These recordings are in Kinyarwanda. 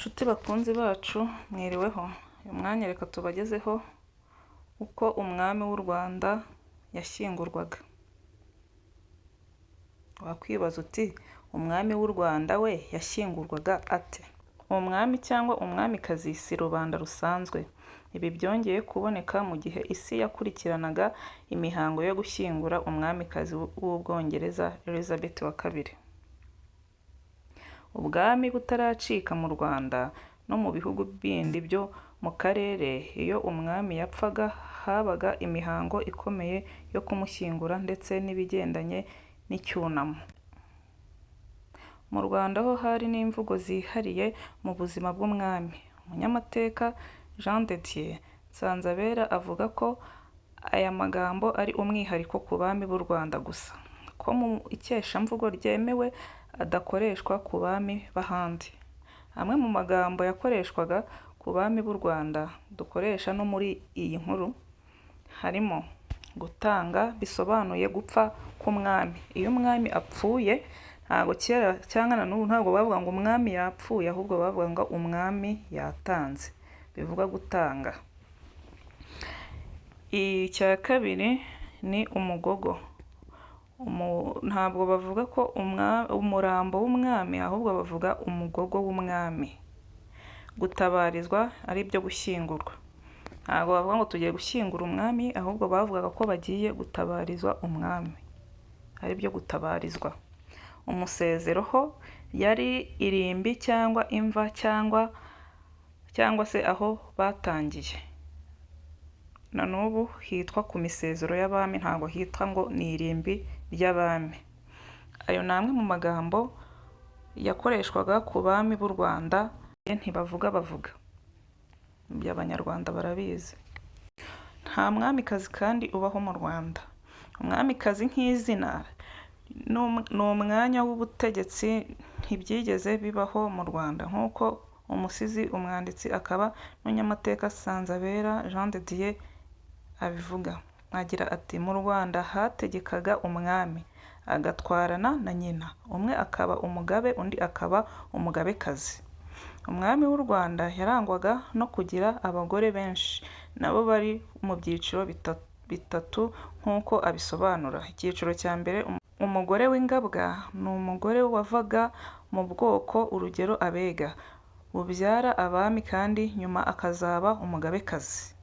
Nshuti bakunzi bacu mwiriweho, uyu mwanya reka tubagezeho uko umwami w'u Rwanda yashyingurwaga. Wakwibaza uti umwami w'u Rwanda we yashyingurwaga ate? Umwami cyangwa umwamikazi si rubanda rusanzwe. Ibi byongeye kuboneka mu gihe isi yakurikiranaga imihango yo gushyingura umwamikazi w'Ubwongereza Elizabeth wa kabiri. Ubwami butaracika mu Rwanda no mu bihugu bindi byo mu karere, iyo umwami yapfaga habaga imihango ikomeye yo kumushyingura ndetse n'ibigendanye n'icyunamo. Mu Rwanda ho hari n'imvugo zihariye mu buzima bw'umwami. Umunyamateka Jean de Dieu Nsanzabera avuga ko aya magambo ari umwihariko ku bami b'u Rwanda gusa, ko mu ikeshamvugo ryemewe adakoreshwa ku bami b'ahandi. Amwe mu magambo yakoreshwaga ku bami b'u Rwanda dukoresha no muri iyi nkuru harimo gutanga, bisobanuye gupfa k'umwami. Iyo umwami apfuye, ntabwo kera cyangwa na n'ubu ntabwo bavuga ngo umwami yapfuye, ahubwo bavuga ngo umwami yatanze, bivuga gutanga. Icya kabiri ni umugogo. Ntabwo bavuga ko umurambo w'umwami, ahubwo bavuga umugogo w'umwami. Gutabarizwa ari byo gushyingurwa. Ntabwo bavuga ngo tugiye gushyingura umwami, ahubwo bavugaga ko bagiye gutabarizwa umwami, ari byo gutabarizwa. Umusezero ho yari irimbi cyangwa imva cyangwa se aho batangiye. Na n'ubu hitwa ku misezero y'abami, ntabwo hitwa ngo ni irimbi ry'abami. Ayo ni amwe mu magambo yakoreshwaga ku bami b'u Rwanda. Ntibavuga bavuga, ibyo Abanyarwanda barabizi. Nta mwamikazi kandi ubaho mu Rwanda. Umwamikazi nk'izina ni umwanya w'ubutegetsi, ntibyigeze bibaho mu Rwanda, nk'uko umusizi, umwanditsi akaba n'umunyamateka Nsanzabera Jean de Dieu abivuga. Agira ati mu Rwanda hategekaga umwami, agatwarana na nyina, umwe akaba umugabe undi akaba umugabekazi. Umwami w'u Rwanda yarangwaga no kugira abagore benshi, nabo bari mu byiciro bitatu nk'uko abisobanura. Icyiciro cya mbere, umugore w'ingabwa ni umugore wavaga mu bwoko, urugero Abega, bubyara abami kandi nyuma akazaba umugabekazi.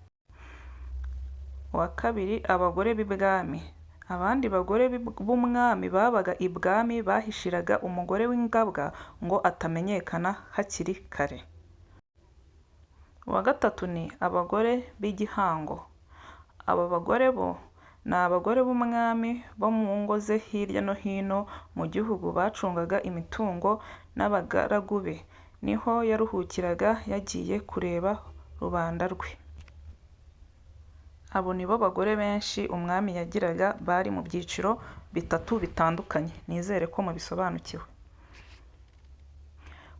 Uwa kabiri, abagore b'ibwami. Abandi bagore b'umwami babaga ibwami bahishiraga umugore w'ingabwa ngo atamenyekana hakiri kare. Uwa gatatu ni abagore b'igihango. Aba bagore bo ni abagore b'umwami bo mu ngo ze hirya no hino mu gihugu, bacungaga imitungo n'abagaragu be, niho yaruhukiraga yagiye kureba rubanda rwe. Abo ni bo bagore benshi umwami yagiraga, bari mu byiciro bitatu bitandukanye. Nizere ko mubisobanukiwe.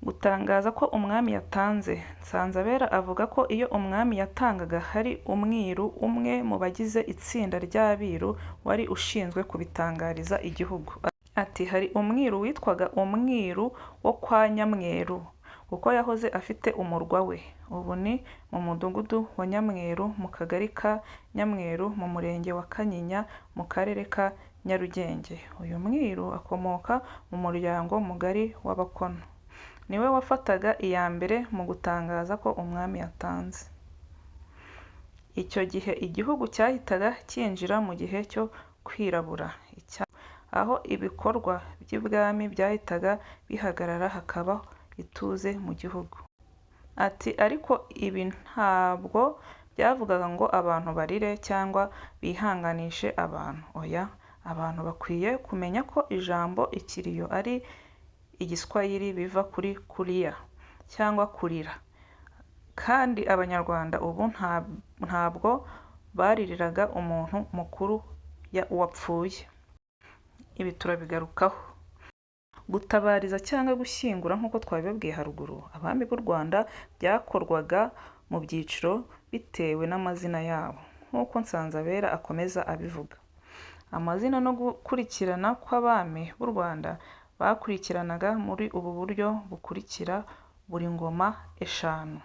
Gutangaza ko umwami yatanze. Nsanzabera avuga ko iyo umwami yatangaga, hari umwiru umwe mu bagize itsinda ry'abiru wari ushinzwe kubitangariza igihugu. Ati hari umwiru witwaga umwiru wo kwa Nyamweru, kuko yahoze afite umurwa we. Ubu ni mu mudugudu wa Nyamweru, mu kagari ka Nyamweru, mu murenge wa Kanyinya, mu karere ka Nyarugenge. Uyu mwiru akomoka mu muryango mugari w'Abakono. Niwe wafataga iya mbere mu gutangaza ko umwami yatanze. Icyo gihe igihugu cyahitaga cyinjira mu gihe cyo kwirabura, aho ibikorwa by'ibwami byahitaga bihagarara, hakaba ituze mu gihugu. Ati ariko ibi ntabwo byavugaga ngo abantu barire cyangwa bihanganishe abantu. Oya, abantu bakwiye kumenya ko ijambo ikiriyo ari igiswahili biva kuri kuria cyangwa kurira, kandi Abanyarwanda ubu ntabwo baririraga umuntu mukuru wapfuye. Ibi turabigarukaho. Gutabariza cyangwa gushyingura nk'uko twabibabwiye haruguru, abami b'u Rwanda byakorwaga mu byiciro bitewe n'amazina yabo, nk'uko Nsanzabera akomeza abivuga. Amazina no gukurikirana kw'abami b'u Rwanda bakurikiranaga muri ubu buryo bukurikira buri ngoma eshanu.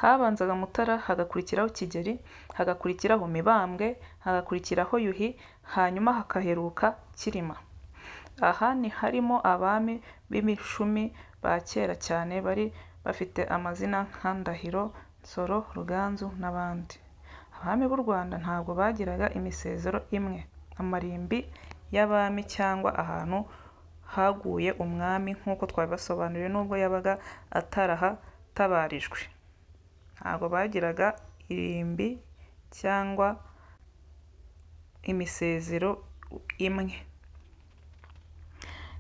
Habanzaga Mutara, hagakurikiraho Kigeli, hagakurikiraho Mibambwe, hagakurikiraho Yuhi, hanyuma hakaheruka Cyilima. Aha ni harimo abami b'imishumi ba kera cyane bari bafite amazina nka Ndahiro, Nsoro, Ruganzu n'abandi. Abami b'u Rwanda ntabwo bagiraga imisezero imwe, amarimbi y'abami cyangwa ahantu haguye umwami nk'uko twabibasobanuriye nubwo yabaga atarahatabarijwe. Ntabwo bagiraga irimbi cyangwa imisezero imwe.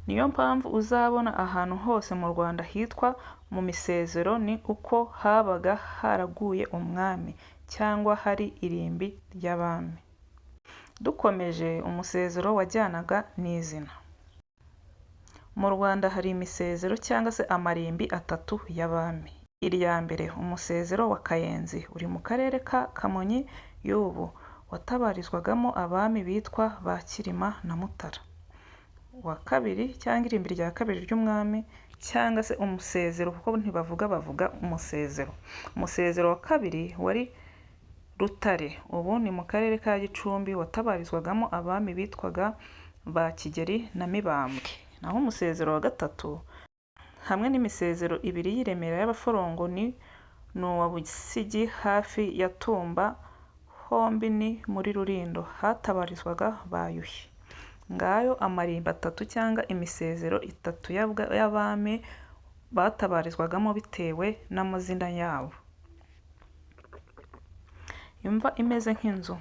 Niyo mpamvu uzabona ahantu hose mu Rwanda hitwa mu misezero ni uko habaga haraguye umwami cyangwa hari irimbi ry'abami. Dukomeje, umusezero wajyanaga n'izina. Mu Rwanda hari imisezero cyangwa se amarimbi atatu y'abami. Irya mbere, umusezero wa Kayenzi uri mu karere ka Kamonyi y'ubu, watabarizwagamo abami bitwa ba Cyilima na Mutara. Wa kabiri cyangwa irimbi rya kabiri ry'umwami cyangwa se umusezero kuko bavuga umusezero. Umusezero wa kabiri wari Rutare, ubu ni mu karere ka Gicumbi, watabarizwagamo abami bitwaga ba Kigeli na Mibambwe. Naho umusezero wa gatatu hamwe n'imisezero ibiri y'i Remera y'Abaforongo ni uwa Busigi hafi ya Tumba, hombi ni muri Rulindo, hatabarizwaga ba Yuhi. Ngayo amarimbi atatu cyangwa imisezero itatu y'abami batabarizwagamo bitewe n'amazina yabo. Imva imeze nk'inzu.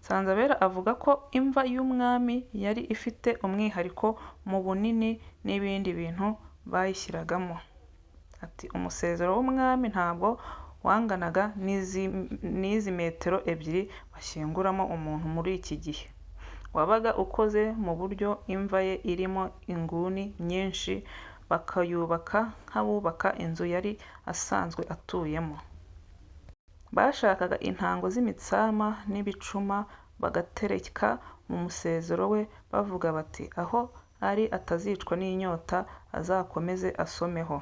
Nsanzabera avuga ko imva y'umwami yari ifite umwihariko mu bunini n'ibindi bintu bayishyiragamo. Ati umusezero w'umwami ntabwo wanganaga n'izi metero ebyiri bashyinguramo umuntu muri iki gihe. Wabaga ukoze mu buryo imva ye irimo inguni nyinshi, bakayubaka nk'abubaka inzu yari asanzwe atuyemo. Bashakaga intango z'imitsama n'ibicuma bagatereka mu musezero we bavuga bati aho ari atazicwa n'inyota azakomeze asomeho.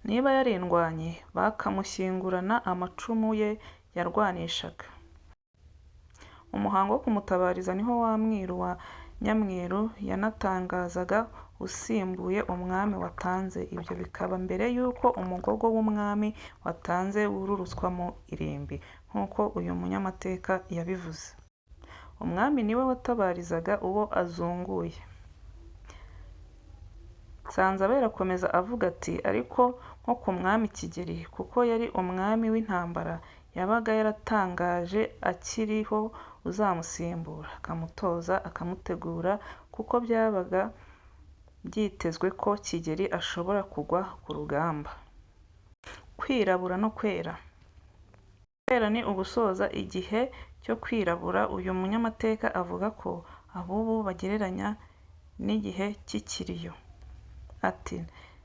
Niba yari indwanyi bakamushyingurana amacumu ye yarwanishaga. Umuhango wo kumutabariza niho wa mwiru wa Nyamweru yanatangazaga usimbuye umwami watanze. Ibyo bikaba mbere y'uko umugogo w'umwami watanze wururutswa mu irimbi nk'uko uyu munyamateka yabivuze. Umwami niwe watabarizaga uwo azunguye. Nsanzabera akomeza avuga ati ariko nko ku mwami Kigeli kuko yari umwami w'intambara, yabaga yaratangaje akiriho uzamusimbura, akamutoza akamutegura kuko byabaga byitezwe ko Kigeli ashobora kugwa ku rugamba. Kwirabura no kwera. Kwera ni ugusoza igihe cyo kwirabura. Uyu munyamateka avuga ko abubu bagereranya n'igihe cy'ikiriyo. Ati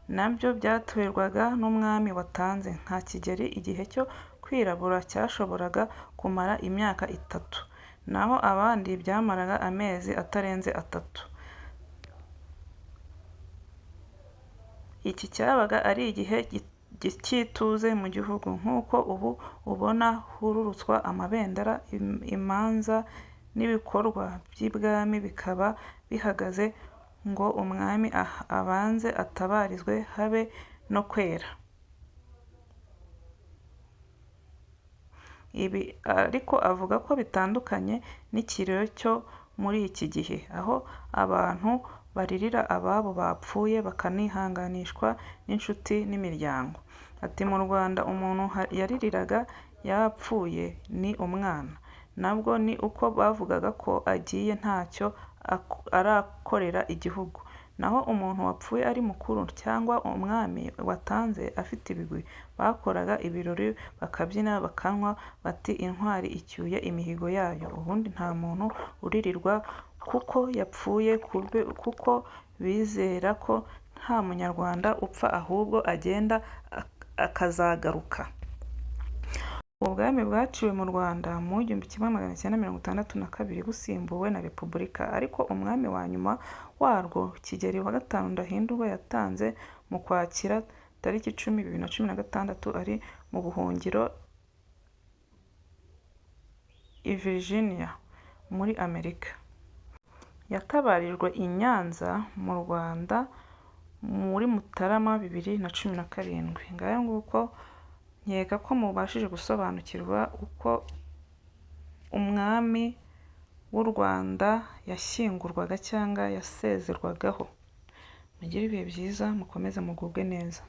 nabyo byaterwaga n'umwami watanze. Nka Kigeli igihe cyo kwirabura cyashoboraga kumara imyaka 3, naho abandi byamaraga amezi atarenze 3. Iki cyabaga ari igihe cy'ituze mu gihugu nk'uko ubu ubona hururutswa amabendera, imanza n'ibikorwa by'ibwami bikaba bihagaze ngo umwami abanze atabarizwe habe no kwera. Ibi ariko avuga ko bitandukanye n'ikiriyo cyo muri iki gihe aho abantu baririra ababo bapfuye bakanihanganishwa n'inshuti n'imiryango. Ati mu Rwanda umuntu yaririraga yapfuye ni umwana, nabwo ni uko bavugaga ko agiye ntacyo arakorera igihugu. Naho umuntu wapfuye ari mukuru cyangwa umwami watanze afite ibigwi, bakoraga ibirori bakabyina bakanywa bati intwari icyuye imihigo yayo. Ubundi nta muntu uririrwa kuko yapfuye kuko bizera ko nta munyarwanda upfa ahubwo agenda akazagaruka. Ubwami bwaciwe mu Rwanda mu 1962 busimbuwe na Repubulika, ariko umwami wa nyuma warwo Kigeli V Ndahindurwa yatanze mu Ukwakira tariki 10, 2016 ari mu buhungiro i Virginia muri Amerika. Yatabarijwe i Nyanza mu Rwanda muri Mutarama 2017. Ngayo nguko nkeka ko mubashije gusobanukirwa uko umwami w'u Rwanda yashyingurwaga cyangwa yasezerwagaho. Mugire ibihe byiza, mukomeze mugubwe neza.